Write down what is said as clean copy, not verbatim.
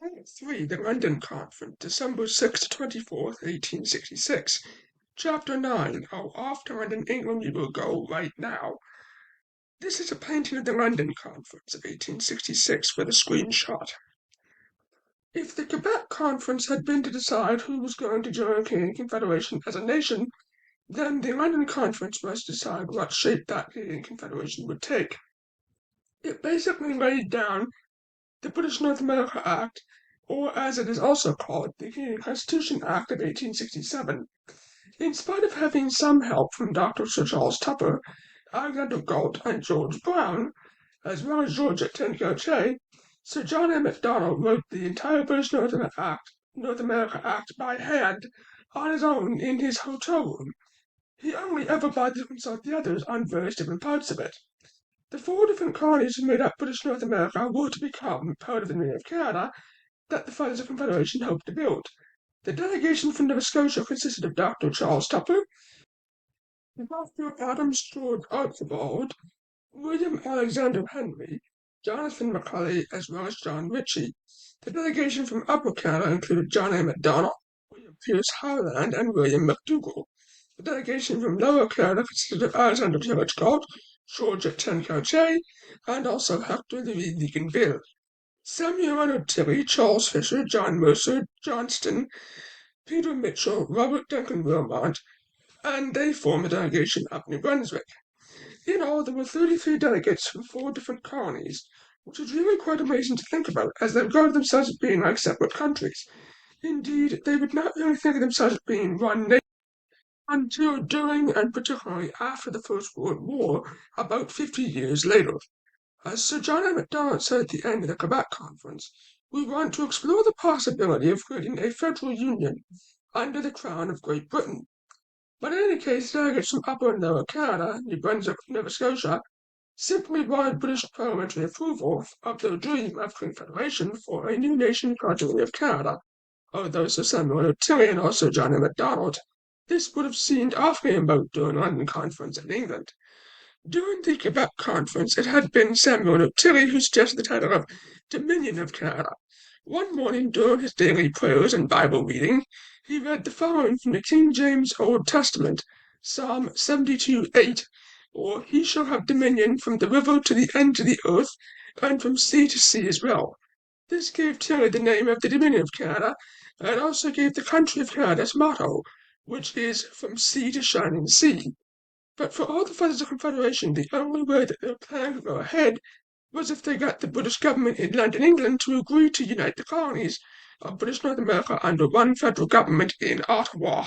Part 3, the London Conference, December 6th to 24th, 1866. Chapter 9, Oh, off to London, England we will go right now. This is a painting of the London Conference of 1866 with a screenshot. If the Quebec Conference had been to decide who was going to join the Canadian Confederation as a nation, then the London Conference was to decide what shape that Canadian Confederation would take. It basically laid down the British North America Act, or as it is also called, the Canadian Constitution Act of 1867. In spite of having some help from Dr. Sir Charles Tupper, Alexander Galt, and George Brown, as well as George Tincoche, Sir John A. Macdonald wrote the entire British North America Act by hand on his own in his hotel room. He only ever bothered to consult the others on various different parts of it. The 4 different colonies who made up British North America were to become part of the Union of Canada that the Fathers of Confederation hoped to build. The delegation from Nova Scotia consisted of Dr. Charles Tupper, Dr. Adams George Archibald, William Alexander Henry, Jonathan Macaulay, as well as John Ritchie. The delegation from Upper Canada included John A. Macdonald, William Pierce Harland, and William McDougall. The delegation from Lower Canada consisted of Alexander George Galt, George Tincoche, and also Hector Louis Deaconville. Samuel Leonard Tilley, Charles Fisher, John Mercer, Johnston, Peter Mitchell, Robert Duncan Wilmot, and they formed the delegation of New Brunswick. In all, there were 33 delegates from 4 different colonies, which is really quite amazing to think about, as they regarded themselves as being like separate countries. Indeed, they would not really think of themselves as being one nation until during and particularly after the First World War, about 50 years later. As Sir John A. Macdonald said at the end of the Quebec Conference, we want to explore the possibility of creating a federal union under the Crown of Great Britain. But in any case, delegates from Upper and Lower Canada, New Brunswick, Nova Scotia, simply wanted British parliamentary approval of their dream of confederation for a new nation called the Union of Canada. Although Sir Samuel Tilley and also John A. Macdonald, this would have seemed awfully remote during the London Conference in England. During the Quebec Conference, it had been Samuel Tilley who suggested the title of Dominion of Canada. One morning during his daily prayers and Bible reading, he read the following from the King James Old Testament, Psalm 72:8, or He shall have dominion from the river to the end of the earth, and from sea to sea as well. This gave Tilley the name of the Dominion of Canada, and also gave the country of Canada's motto, which is From Sea to Shining Sea. But for all the Fathers of Confederation, the only way that their plan could go ahead was if they got the British government in London, England, to agree to unite the colonies of British North America under one federal government in Ottawa.